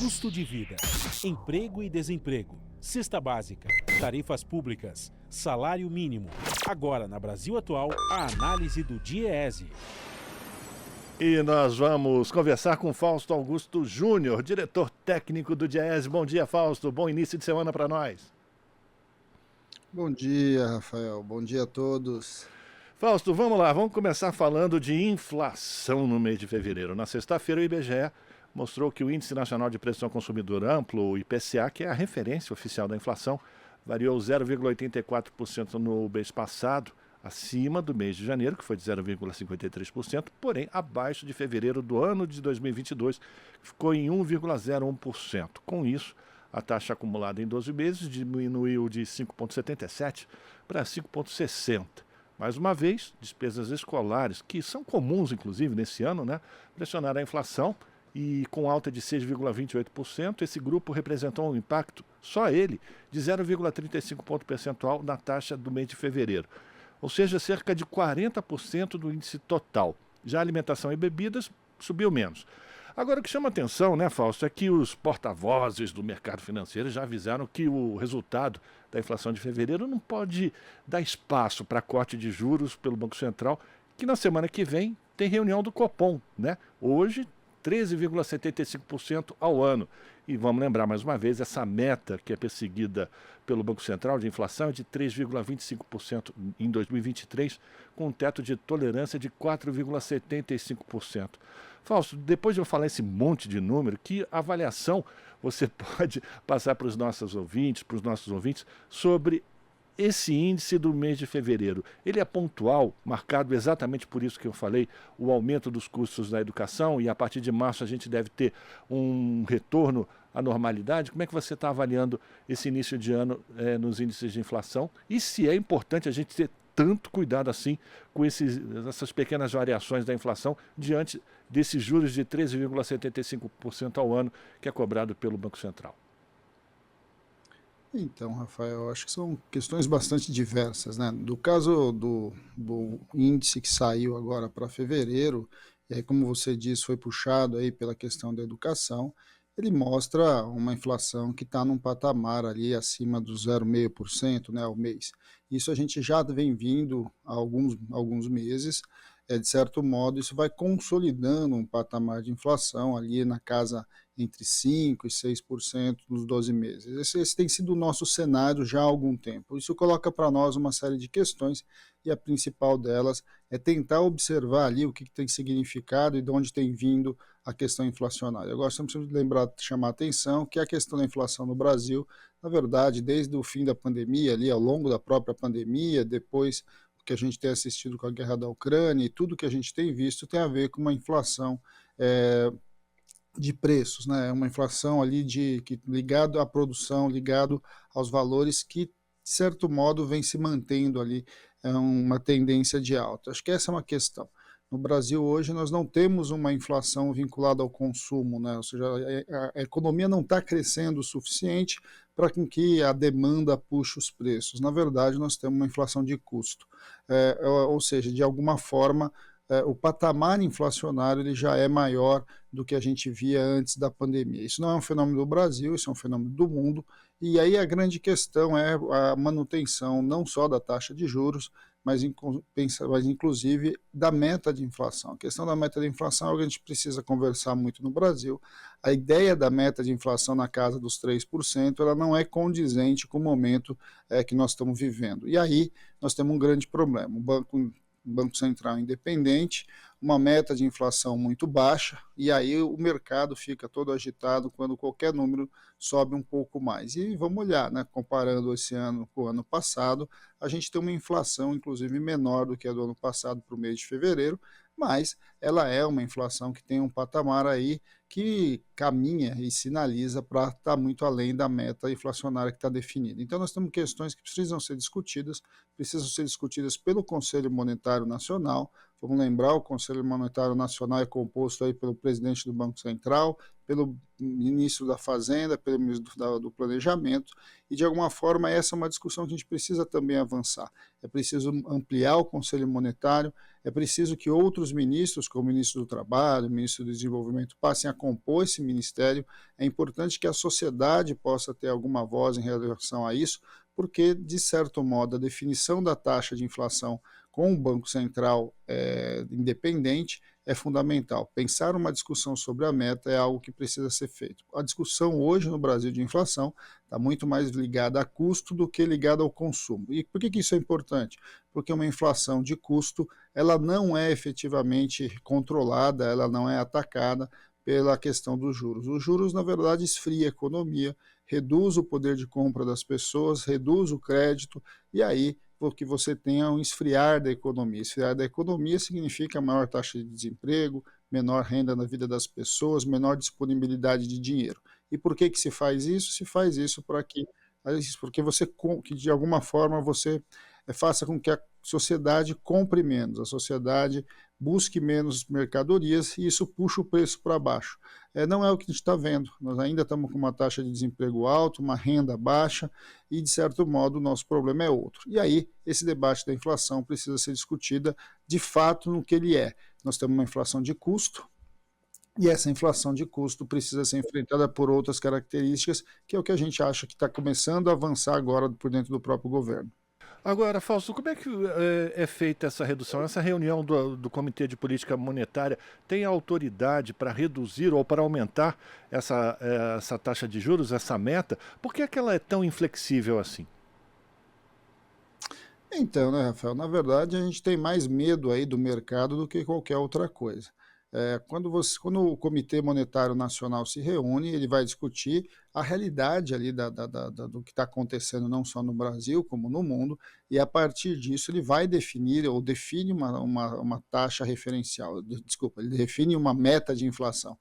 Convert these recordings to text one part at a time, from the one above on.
Custo de vida, emprego e desemprego, cesta básica, tarifas públicas, salário mínimo. Agora, na Brasil Atual, a análise do DIEESE. E nós vamos conversar com Fausto Augusto Júnior, diretor técnico do DIEESE. Bom dia, Fausto. Bom início de semana para nós. Bom dia, Rafael. Bom dia a todos. Fausto, vamos lá. Vamos começar falando de inflação no mês de fevereiro. Na sexta-feira, o IBGE mostrou que o Índice Nacional de Preços ao Consumidor Amplo, o IPCA, que é a referência oficial da inflação, variou 0,84% no mês passado, acima do mês de janeiro, que foi de 0,53%, porém abaixo de fevereiro do ano de 2022, que ficou em 1,01%. Com isso, a taxa acumulada em 12 meses diminuiu de 5,77% para 5,60%. Mais uma vez, despesas escolares, que são comuns, inclusive, nesse ano, pressionaram a inflação. E com alta de 6,28%, esse grupo representou um impacto, só ele, de 0,35 ponto percentual na taxa do mês de fevereiro. Ou seja, cerca de 40% do índice total. Já a alimentação e bebidas subiu menos. Agora, o que chama atenção, Fausto, é que os porta-vozes do mercado financeiro já avisaram que o resultado da inflação de fevereiro não pode dar espaço para corte de juros pelo Banco Central, que na semana que vem tem reunião do Copom, Hoje, 13,75% ao ano. E vamos lembrar mais uma vez, essa meta que é perseguida pelo Banco Central de inflação é de 3,25% em 2023, com um teto de tolerância de 4,75%. Fausto, depois de eu falar esse monte de número, que avaliação você pode passar para os nossos ouvintes, sobre esse índice do mês de fevereiro? Ele é pontual, marcado exatamente por isso que eu falei, o aumento dos custos da educação, e a partir de março a gente deve ter um retorno à normalidade. Como é que você está avaliando esse início de ano nos índices de inflação? E se é importante a gente ter tanto cuidado assim com essas pequenas variações da inflação diante desses juros de 13,75% ao ano que é cobrado pelo Banco Central? Então, Rafael, acho que são questões bastante diversas, Do caso do índice que saiu agora para fevereiro, e aí, como você disse, foi puxado aí pela questão da educação, ele mostra uma inflação que está num patamar ali acima do 0,5%, ao mês. Isso a gente já vem vindo há alguns meses. De certo modo, isso vai consolidando um patamar de inflação ali na casa entre 5% e 6% nos 12 meses. Esse tem sido o nosso cenário já há algum tempo. Isso coloca para nós uma série de questões, e a principal delas é tentar observar ali o que tem significado e de onde tem vindo a questão inflacionária. Agora, temos que lembrar, chamar a atenção que a questão da inflação no Brasil, na verdade, desde o fim da pandemia, ali ao longo da própria pandemia, depois que a gente tem assistido com a guerra da Ucrânia e tudo que a gente tem visto tem a ver com uma inflação de preços, uma inflação ali ligado à produção, ligado aos valores que, de certo modo, vem se mantendo ali uma tendência de alta. Acho que essa é uma questão. No Brasil hoje nós não temos uma inflação vinculada ao consumo, ou seja, a economia não está crescendo o suficiente para que a demanda puxe os preços. Na verdade, nós temos uma inflação de custo, ou seja, de alguma forma o patamar inflacionário ele já é maior do que a gente via antes da pandemia. Isso não é um fenômeno do Brasil, isso é um fenômeno do mundo, e aí a grande questão é a manutenção não só da taxa de juros, mas inclusive da meta de inflação. A questão da meta de inflação é algo que a gente precisa conversar muito no Brasil. A ideia da meta de inflação na casa dos 3%, ela não é condizente com o momento que nós estamos vivendo. E aí nós temos um grande problema. O Banco Central independente, uma meta de inflação muito baixa, e aí o mercado fica todo agitado quando qualquer número sobe um pouco mais. E vamos olhar, comparando esse ano com o ano passado, a gente tem uma inflação, inclusive, menor do que a do ano passado para o mês de fevereiro, mas ela é uma inflação que tem um patamar aí que caminha e sinaliza para estar muito além da meta inflacionária que está definida. Então nós temos questões que precisam ser discutidas pelo Conselho Monetário Nacional, Vamos lembrar, o Conselho Monetário Nacional é composto aí pelo presidente do Banco Central, pelo ministro da Fazenda, pelo ministro do Planejamento, e de alguma forma essa é uma discussão que a gente precisa também avançar. É preciso ampliar o Conselho Monetário, é preciso que outros ministros, como o ministro do Trabalho, o ministro do Desenvolvimento, passem a compor esse ministério. É importante que a sociedade possa ter alguma voz em relação a isso, porque, de certo modo, a definição da taxa de inflação com o Banco Central independente é fundamental. Pensar uma discussão sobre a meta é algo que precisa ser feito. A discussão hoje no Brasil de inflação está muito mais ligada a custo do que ligada ao consumo. E por que isso é importante? Porque uma inflação de custo, ela não é efetivamente controlada, ela não é atacada pela questão dos juros. Os juros, na verdade, esfria a economia, reduz o poder de compra das pessoas, reduz o crédito, e aí porque você tenha um esfriar da economia. Esfriar da economia significa maior taxa de desemprego, menor renda na vida das pessoas, menor disponibilidade de dinheiro. E por que se faz isso? Se faz isso porque você, que de alguma forma você faça com que a sociedade compre menos, a sociedade busque menos mercadorias e isso puxa o preço para baixo. Não é o que a gente está vendo, nós ainda estamos com uma taxa de desemprego alta, uma renda baixa e, de certo modo, o nosso problema é outro. E aí, esse debate da inflação precisa ser discutida de fato no que ele é. Nós temos uma inflação de custo, e essa inflação de custo precisa ser enfrentada por outras características, que é o que a gente acha que está começando a avançar agora por dentro do próprio governo. Agora, Fausto, como é que é feita essa redução? Essa reunião do Comitê de Política Monetária tem autoridade para reduzir ou para aumentar essa taxa de juros, essa meta? Por que é que ela é tão inflexível assim? Então, né, Rafael, na verdade a gente tem mais medo aí do mercado do que qualquer outra coisa. Quando o Comitê Monetário Nacional se reúne, ele vai discutir a realidade ali do que está acontecendo não só no Brasil, como no mundo, e a partir disso ele vai definir, ou define uma taxa referencial, desculpa, ele define uma meta de inflação.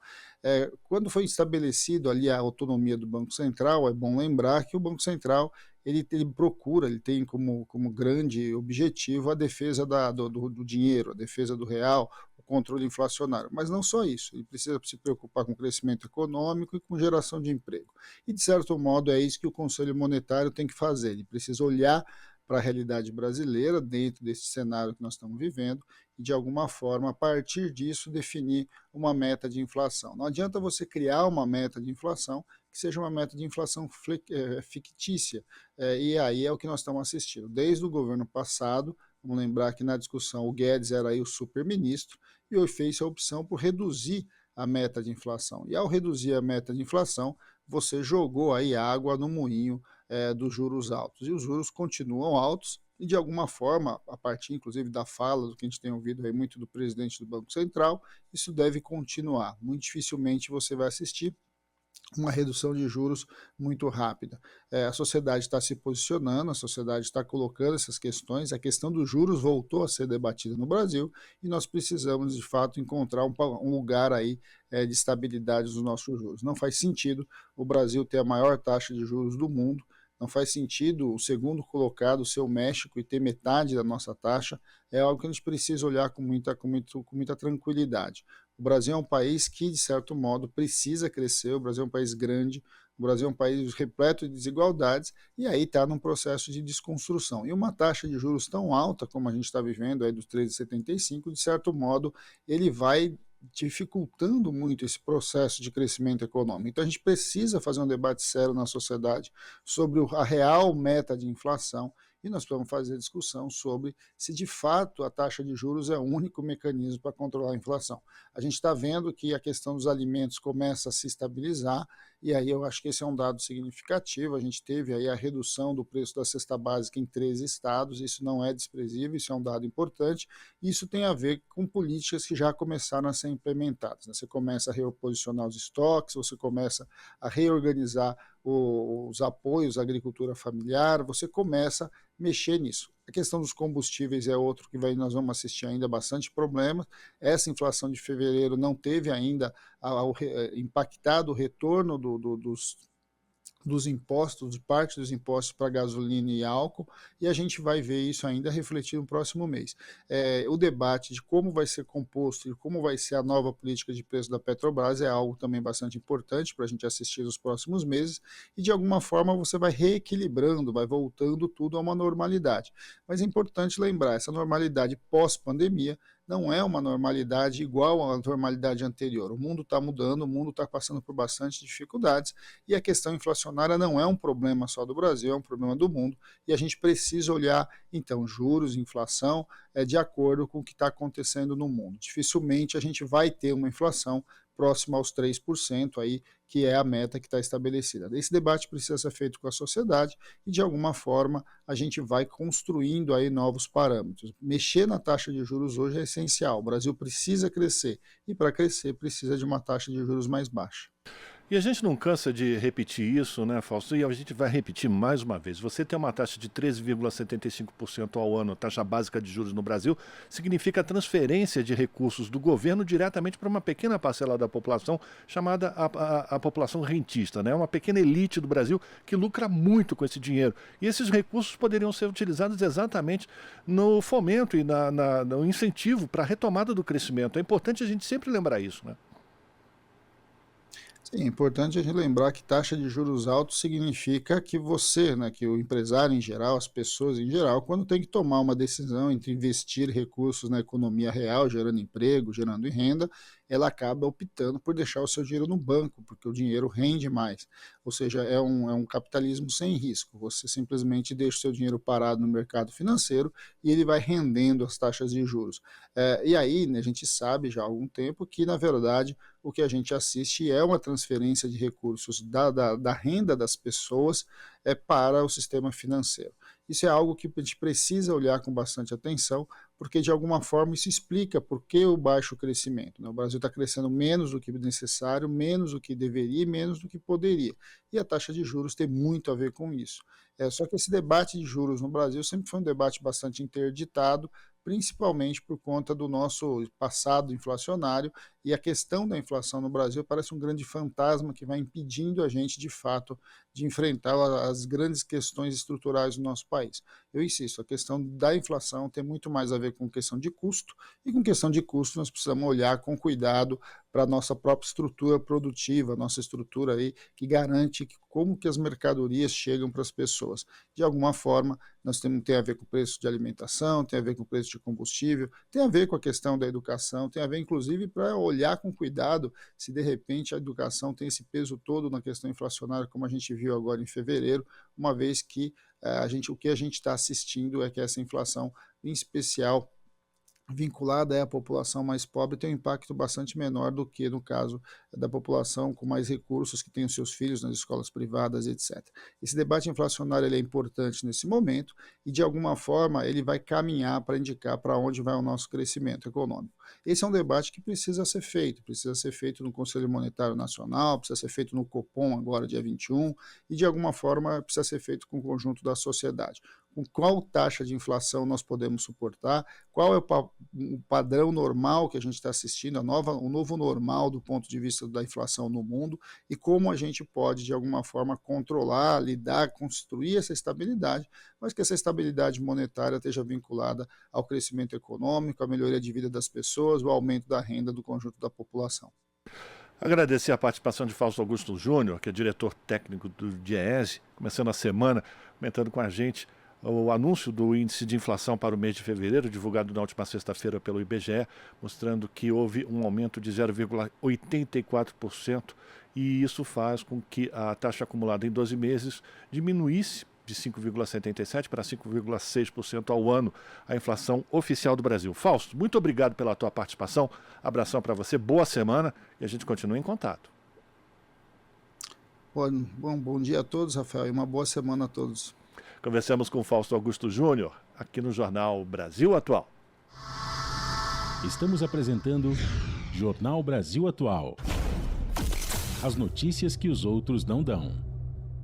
Quando foi estabelecido ali a autonomia do Banco Central, é bom lembrar que o Banco Central ele procura, ele tem como grande objetivo a defesa do dinheiro, a defesa do real, o controle inflacionário. Mas não só isso, ele precisa se preocupar com o crescimento econômico e com geração de emprego. E, de certo modo, é isso que o Conselho Monetário tem que fazer. Ele precisa olhar para a realidade brasileira, dentro desse cenário que nós estamos vivendo, e, de alguma forma, a partir disso, definir uma meta de inflação. Não adianta você criar uma meta de inflação que seja uma meta de inflação fictícia. E aí é o que nós estamos assistindo. Desde o governo passado, vamos lembrar que na discussão o Guedes era aí o super-ministro, e ele fez a opção por reduzir a meta de inflação. E ao reduzir a meta de inflação, você jogou aí água no moinho dos juros altos. E os juros continuam altos, e de alguma forma, a partir inclusive da fala do que a gente tem ouvido aí muito do presidente do Banco Central, isso deve continuar. Muito dificilmente você vai assistir uma redução de juros muito rápida. A sociedade está se posicionando, a sociedade está colocando essas questões, a questão dos juros voltou a ser debatida no Brasil e nós precisamos, de fato, encontrar um lugar aí de estabilidade dos nossos juros. Não faz sentido o Brasil ter a maior taxa de juros do mundo, não faz sentido o segundo colocado ser o México e ter metade da nossa taxa, é algo que a gente precisa olhar com muita tranquilidade. O Brasil é um país que, de certo modo, precisa crescer, o Brasil é um país grande, o Brasil é um país repleto de desigualdades, e aí está num processo de desconstrução. E uma taxa de juros tão alta como a gente está vivendo, aí dos 13,75, de certo modo, ele vai dificultando muito esse processo de crescimento econômico. Então a gente precisa fazer um debate sério na sociedade sobre a real meta de inflação e nós vamos fazer discussão sobre se de fato a taxa de juros é o único mecanismo para controlar a inflação. A gente está vendo que a questão dos alimentos começa a se estabilizar e aí eu acho que esse é um dado significativo. A gente teve aí a redução do preço da cesta básica em 13 estados, isso não é desprezível, isso é um dado importante. Isso tem a ver com políticas que já começaram a ser implementadas. Você começa a reposicionar os estoques, você começa a reorganizar os apoios à agricultura familiar, você começa a mexer nisso. A questão dos combustíveis é outro que nós vamos assistir ainda bastante problemas. Essa inflação de fevereiro não teve ainda impactado o retorno dos impostos, de parte dos impostos para gasolina e álcool, e a gente vai ver isso ainda refletido no próximo mês. O debate de como vai ser composto e como vai ser a nova política de preço da Petrobras é algo também bastante importante para a gente assistir nos próximos meses, e de alguma forma você vai reequilibrando, vai voltando tudo a uma normalidade. Mas é importante lembrar, essa normalidade pós-pandemia não é uma normalidade igual à normalidade anterior. O mundo está mudando, o mundo está passando por bastante dificuldades, e a questão inflacionária não é um problema só do Brasil, é um problema do mundo, e a gente precisa olhar, então, juros, inflação, de acordo com o que está acontecendo no mundo. Dificilmente a gente vai ter uma inflação próxima aos 3%, aí, que é a meta que está estabelecida. Esse debate precisa ser feito com a sociedade e, de alguma forma, a gente vai construindo aí novos parâmetros. Mexer na taxa de juros hoje é essencial. O Brasil precisa crescer e, para crescer, precisa de uma taxa de juros mais baixa. E a gente não cansa de repetir isso, né, Fausto? E a gente vai repetir mais uma vez. Você tem uma taxa de 13,75% ao ano, taxa básica de juros no Brasil, significa a transferência de recursos do governo diretamente para uma pequena parcela da população, chamada a população rentista, né? Uma pequena elite do Brasil que lucra muito com esse dinheiro. E esses recursos poderiam ser utilizados exatamente no fomento e no incentivo para a retomada do crescimento. É importante a gente sempre lembrar isso, né? Sim, é importante a gente lembrar que taxa de juros altos significa que você, né, que o empresário em geral, as pessoas em geral, quando tem que tomar uma decisão entre investir recursos na economia real, gerando emprego, gerando renda, ela acaba optando por deixar o seu dinheiro no banco, porque o dinheiro rende mais. Ou seja, é um capitalismo sem risco. Você simplesmente deixa o seu dinheiro parado no mercado financeiro e ele vai rendendo as taxas de juros. E aí, né, a gente sabe já há algum tempo que, na verdade, o que a gente assiste é uma transferência de recursos da renda das pessoas para o sistema financeiro. Isso é algo que a gente precisa olhar com bastante atenção, porque de alguma forma isso explica por que o baixo crescimento, né? O Brasil está crescendo menos do que necessário, menos do que deveria e menos do que poderia. E a taxa de juros tem muito a ver com isso. Só que esse debate de juros no Brasil sempre foi um debate bastante interditado, principalmente por conta do nosso passado inflacionário, e a questão da inflação no Brasil parece um grande fantasma que vai impedindo a gente, de fato, de enfrentar as grandes questões estruturais do nosso país. Eu insisto, a questão da inflação tem muito mais a ver com questão de custo, e com questão de custo nós precisamos olhar com cuidado para a nossa própria estrutura produtiva, nossa estrutura aí que garante como que as mercadorias chegam para as pessoas. De alguma forma, tem a ver com o preço de alimentação, tem a ver com o preço de combustível, tem a ver com a questão da educação, tem a ver inclusive para olhar com cuidado se de repente a educação tem esse peso todo na questão inflacionária, como a gente viu agora em fevereiro, uma vez que o que a gente está assistindo é que essa inflação, em especial vinculada à população mais pobre, tem um impacto bastante menor do que no caso da população com mais recursos, que tem os seus filhos nas escolas privadas, etc. Esse debate inflacionário ele é importante nesse momento e, de alguma forma, ele vai caminhar para indicar para onde vai o nosso crescimento econômico. Esse é um debate que precisa ser feito no Conselho Monetário Nacional, precisa ser feito no Copom agora, dia 21, e, de alguma forma, precisa ser feito com o conjunto da sociedade. Com qual taxa de inflação nós podemos suportar, qual é o padrão normal que a gente está assistindo, o novo normal do ponto de vista da inflação no mundo, e como a gente pode, de alguma forma, controlar, lidar, construir essa estabilidade, mas que essa estabilidade monetária esteja vinculada ao crescimento econômico, à melhoria de vida das pessoas, ao aumento da renda do conjunto da população. Agradecer a participação de Fausto Augusto Júnior, que é diretor técnico do DIEESE, começando a semana, comentando com a gente o anúncio do índice de inflação para o mês de fevereiro, divulgado na última sexta-feira pelo IBGE, mostrando que houve um aumento de 0,84%, e isso faz com que a taxa acumulada em 12 meses diminuísse de 5,77% para 5,6% ao ano, a inflação oficial do Brasil. Fausto, muito obrigado pela tua participação, abração para você, boa semana e a gente continua em contato. Bom dia a todos, Rafael, e uma boa semana a todos. Conversamos com Fausto Augusto Júnior, aqui no Jornal Brasil Atual. Estamos apresentando Jornal Brasil Atual. As notícias que os outros não dão.